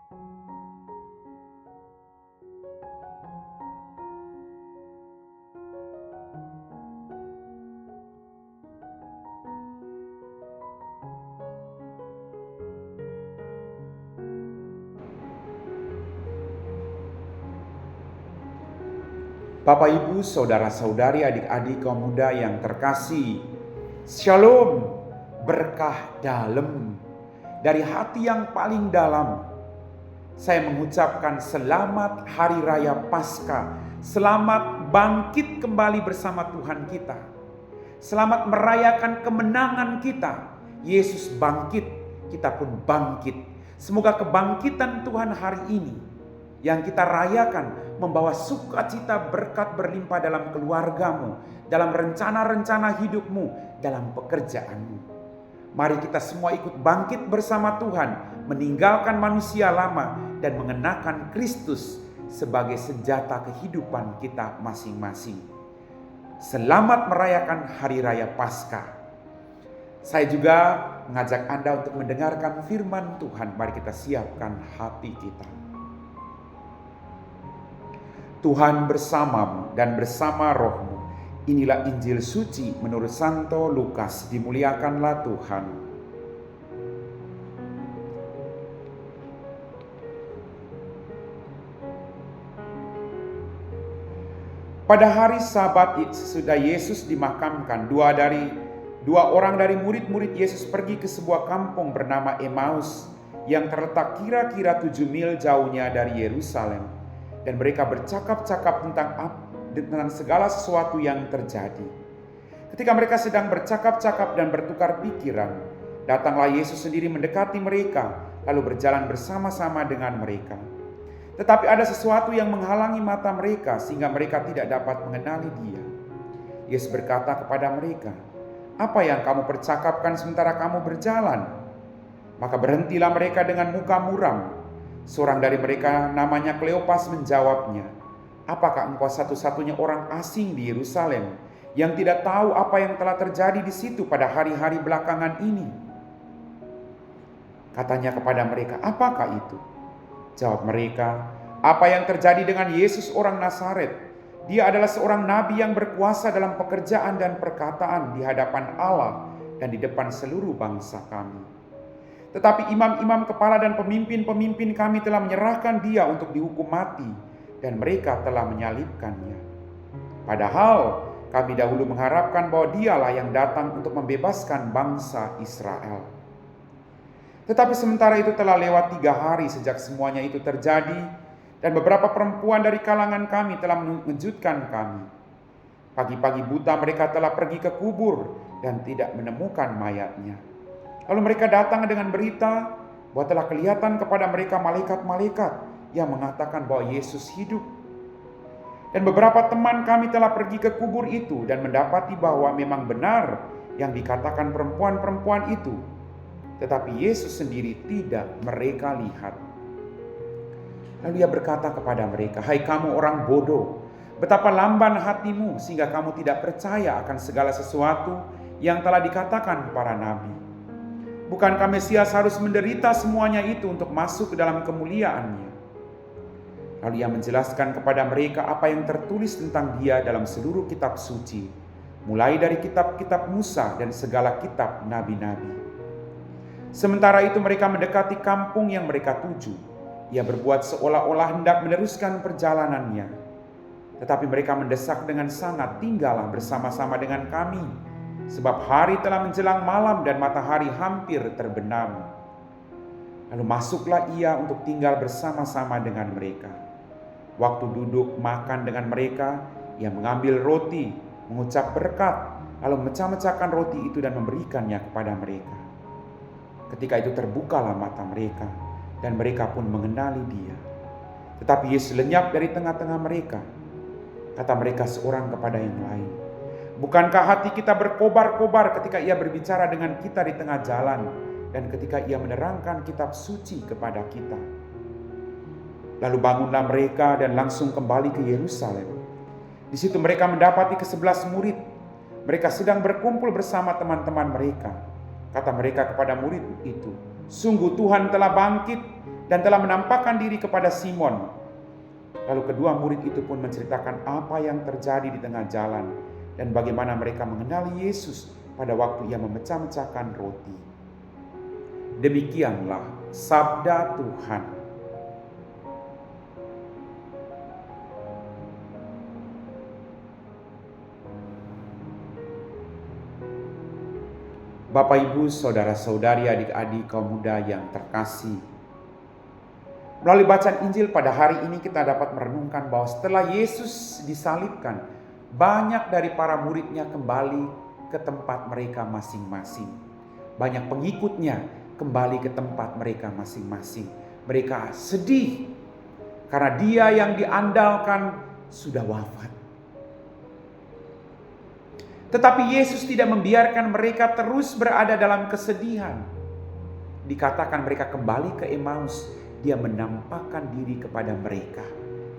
Bapak, Ibu, saudara-saudari, adik-adik kaum muda yang terkasih, Shalom, berkah dalam. Dari hati yang paling dalam, saya mengucapkan selamat Hari Raya Paskah. Selamat bangkit kembali bersama Tuhan kita. Selamat merayakan kemenangan kita. Yesus bangkit, kita pun bangkit. Semoga kebangkitan Tuhan hari ini yang kita rayakan membawa sukacita, berkat berlimpah dalam keluargamu, dalam rencana-rencana hidupmu, dalam pekerjaanmu. Mari kita semua ikut bangkit bersama Tuhan, meninggalkan manusia lama dan mengenakan Kristus sebagai senjata kehidupan kita masing-masing. Selamat merayakan Hari Raya Paskah. Saya juga mengajak Anda untuk mendengarkan firman Tuhan. Mari kita siapkan hati kita. Tuhan bersamamu dan bersama rohmu. Inilah Injil suci menurut Santo Lukas. Dimuliakanlah Tuhan. Pada hari Sabat sesudah Yesus dimakamkan, dua orang dari murid-murid Yesus pergi ke sebuah kampung bernama Emmaus yang terletak kira-kira 7 mil jauhnya dari Yerusalem. Dan mereka bercakap-cakap tentang segala sesuatu yang terjadi. Ketika mereka sedang bercakap-cakap dan bertukar pikiran, datanglah Yesus sendiri mendekati mereka, lalu berjalan bersama-sama dengan mereka. Tetapi ada sesuatu yang menghalangi mata mereka, sehingga mereka tidak dapat mengenali Dia. Yesus berkata kepada mereka, "Apa yang kamu percakapkan sementara kamu berjalan?" Maka berhentilah mereka dengan muka muram. Seorang dari mereka namanya Kleopas menjawabnya, "Apakah engkau satu-satunya orang asing di Yerusalem yang tidak tahu apa yang telah terjadi di situ pada hari-hari belakangan ini?" Katanya kepada mereka, "Apakah itu?" Jawab mereka, "Apa yang terjadi dengan Yesus orang Nazaret? Dia adalah seorang nabi yang berkuasa dalam pekerjaan dan perkataan di hadapan Allah dan di depan seluruh bangsa kami. Tetapi imam-imam kepala dan pemimpin-pemimpin kami telah menyerahkan dia untuk dihukum mati, dan mereka telah menyalibkannya. Padahal kami dahulu mengharapkan bahwa dialah yang datang untuk membebaskan bangsa Israel. Tetapi sementara itu telah lewat 3 hari sejak semuanya itu terjadi, dan beberapa perempuan dari kalangan kami telah mengejutkan kami. Pagi-pagi buta mereka telah pergi ke kubur dan tidak menemukan mayatnya. Lalu mereka datang dengan berita bahwa telah kelihatan kepada mereka malaikat-malaikat yang mengatakan bahwa Yesus hidup. Dan beberapa teman kami telah pergi ke kubur itu dan mendapati bahwa memang benar yang dikatakan perempuan-perempuan itu. Tetapi Yesus sendiri tidak mereka lihat." Lalu Ia berkata kepada mereka, "Hai kamu orang bodoh, betapa lamban hatimu sehingga kamu tidak percaya akan segala sesuatu yang telah dikatakan para nabi. Bukankah Mesias harus menderita semuanya itu untuk masuk ke dalam kemuliaannya?" Lalu Ia menjelaskan kepada mereka apa yang tertulis tentang Dia dalam seluruh kitab suci, mulai dari kitab-kitab Musa dan segala kitab nabi-nabi. Sementara itu mereka mendekati kampung yang mereka tuju. Ia berbuat seolah-olah hendak meneruskan perjalanannya. Tetapi mereka mendesak dengan sangat, "Tinggallah bersama-sama dengan kami, sebab hari telah menjelang malam dan matahari hampir terbenam." Lalu masuklah Ia untuk tinggal bersama-sama dengan mereka. Waktu duduk makan dengan mereka, Ia mengambil roti, mengucap berkat, lalu memecah-mecahkan roti itu dan memberikannya kepada mereka. Ketika itu terbukalah mata mereka, dan mereka pun mengenali Dia. Tetapi Yesus lenyap dari tengah-tengah mereka. Kata mereka seorang kepada yang lain, "Bukankah hati kita berkobar-kobar ketika Ia berbicara dengan kita di tengah jalan dan ketika Ia menerangkan kitab suci kepada kita?" Lalu bangunlah mereka dan langsung kembali ke Yerusalem. Di situ mereka mendapati ke-11 murid. Mereka sedang berkumpul bersama teman-teman mereka. Kata mereka kepada murid itu, "Sungguh Tuhan telah bangkit dan telah menampakkan diri kepada Simon. Lalu kedua murid itu pun menceritakan apa yang terjadi di tengah jalan dan bagaimana mereka mengenali Yesus pada waktu ia memecah-mecahkan roti. Demikianlah sabda Tuhan. Bapak, Ibu, saudara-saudari, adik-adik kaum muda yang terkasih, melalui bacaan Injil pada hari ini kita dapat merenungkan bahwa setelah Yesus disalibkan, banyak dari para muridnya kembali ke tempat mereka masing-masing. Banyak pengikutnya kembali ke tempat mereka masing-masing. Mereka sedih karena dia yang diandalkan sudah wafat. Tetapi Yesus tidak membiarkan mereka terus berada dalam kesedihan. Dikatakan mereka kembali ke Emmaus. Dia menampakkan diri kepada mereka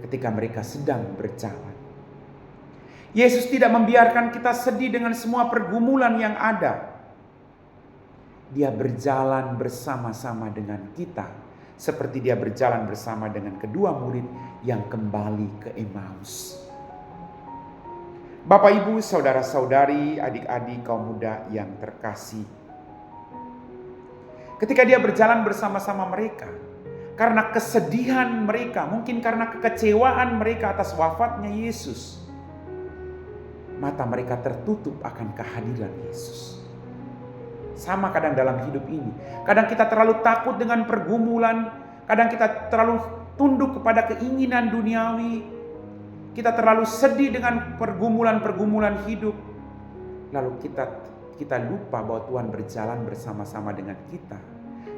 ketika mereka sedang berjalan. Yesus tidak membiarkan kita sedih dengan semua pergumulan yang ada. Dia berjalan bersama-sama dengan kita, seperti dia berjalan bersama dengan kedua murid yang kembali ke Emmaus. Bapak, Ibu, saudara-saudari, adik-adik kaum muda yang terkasih, ketika dia berjalan bersama-sama mereka, karena kesedihan mereka, mungkin karena kekecewaan mereka atas wafatnya Yesus, mata mereka tertutup akan kehadiran Yesus. Sama kadang dalam hidup ini, kadang kita terlalu takut dengan pergumulan, kadang kita terlalu tunduk kepada keinginan duniawi, kita terlalu sedih dengan pergumulan-pergumulan hidup, lalu kita lupa bahwa Tuhan berjalan bersama-sama dengan kita.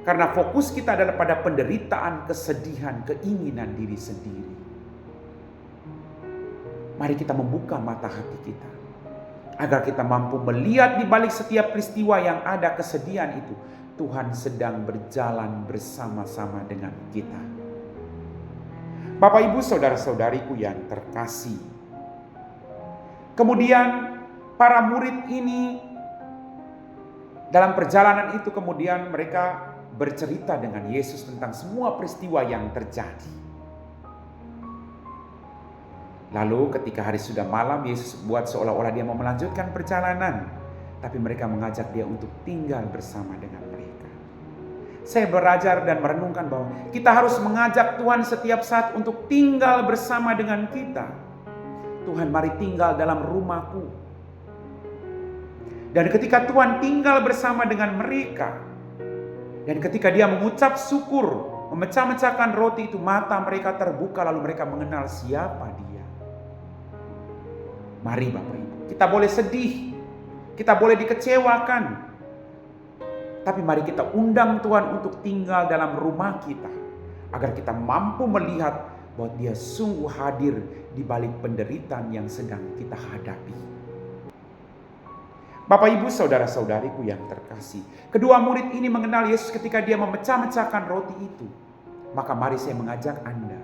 Karena fokus kita adalah pada penderitaan, kesedihan, keinginan diri sendiri. Mari kita membuka mata hati kita, agar kita mampu melihat di balik setiap peristiwa yang ada kesedihan itu, Tuhan sedang berjalan bersama-sama dengan kita. Bapak, Ibu, saudara-saudariku yang terkasih, kemudian para murid ini dalam perjalanan itu kemudian mereka bercerita dengan Yesus tentang semua peristiwa yang terjadi. Lalu ketika hari sudah malam, Yesus buat seolah-olah dia mau melanjutkan perjalanan, tapi mereka mengajak dia untuk tinggal bersama dengan mereka. Saya belajar dan merenungkan bahwa kita harus mengajak Tuhan setiap saat untuk tinggal bersama dengan kita. Tuhan, mari tinggal dalam rumahku. Dan ketika Tuhan tinggal bersama dengan mereka, dan ketika dia mengucap syukur, memecah-mecahkan roti itu, mata mereka terbuka lalu mereka mengenal siapa dia. Mari Bapak Ibu, kita boleh sedih, kita boleh dikecewakan, tapi mari kita undang Tuhan untuk tinggal dalam rumah kita, agar kita mampu melihat bahwa dia sungguh hadir di balik penderitaan yang sedang kita hadapi. Bapak, Ibu, saudara-saudariku yang terkasih, kedua murid ini mengenal Yesus ketika dia memecah-mecahkan roti itu. Maka mari saya mengajak Anda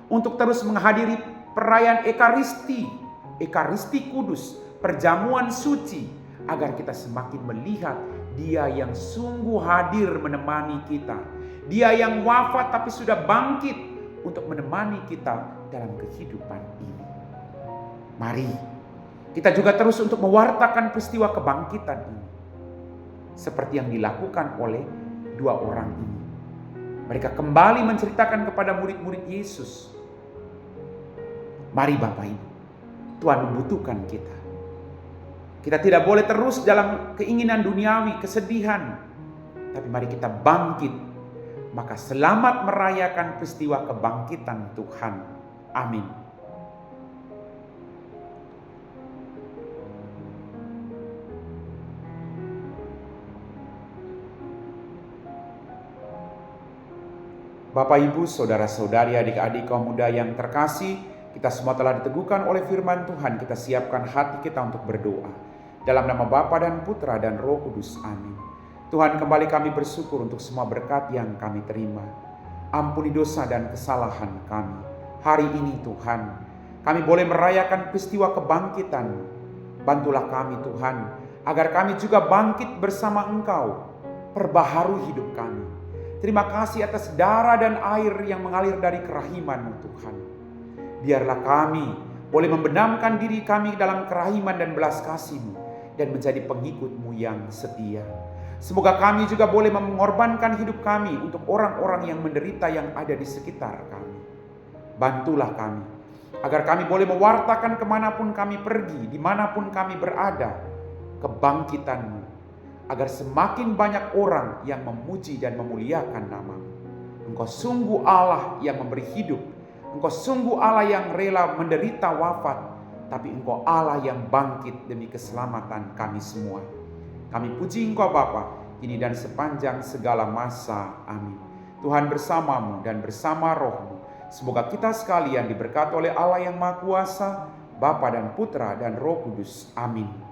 untuk terus menghadiri perayaan Ekaristi Kudus, perjamuan suci, agar kita semakin melihat Dia yang sungguh hadir menemani kita. Dia yang wafat tapi sudah bangkit untuk menemani kita dalam kehidupan ini. Mari kita juga terus untuk mewartakan peristiwa kebangkitan ini, seperti yang dilakukan oleh dua orang ini. Mereka kembali menceritakan kepada murid-murid Yesus. Mari Bapak Ibu, Tuhan membutuhkan kita. Kita tidak boleh terus dalam keinginan duniawi, kesedihan. Tapi mari kita bangkit. Maka selamat merayakan peristiwa kebangkitan Tuhan. Amin. Bapak, Ibu, saudara-saudari, adik-adik kaum muda yang terkasih, kita semua telah diteguhkan oleh firman Tuhan. Kita siapkan hati kita untuk berdoa. Dalam nama Bapa dan Putra dan Roh Kudus. Amin. Tuhan, kembali kami bersyukur untuk semua berkat yang kami terima. Ampuni dosa dan kesalahan kami. Hari ini Tuhan, kami boleh merayakan peristiwa kebangkitan. Bantulah kami Tuhan, agar kami juga bangkit bersama Engkau. Perbaharui hidup kami. Terima kasih atas darah dan air yang mengalir dari kerahiman-Mu Tuhan. Biarlah kami boleh membenamkan diri kami dalam kerahiman dan belas kasih-Mu dan menjadi pengikut-Mu yang setia. Semoga kami juga boleh mengorbankan hidup kami untuk orang-orang yang menderita yang ada di sekitar kami. Bantulah kami, agar kami boleh mewartakan kemanapun kami pergi, dimanapun kami berada, kebangkitan-Mu, agar semakin banyak orang yang memuji dan memuliakan nama-Mu. Engkau sungguh Allah yang memberi hidup, Engkau sungguh Allah yang rela menderita wafat, tapi Engkau Allah yang bangkit demi keselamatan kami semua. Kami puji Engkau Bapa, kini dan sepanjang segala masa. Amin. Tuhan bersama-Mu dan bersama Roh-Mu. Semoga kita sekalian diberkati oleh Allah yang Maha Kuasa, Bapa dan Putra dan Roh Kudus. Amin.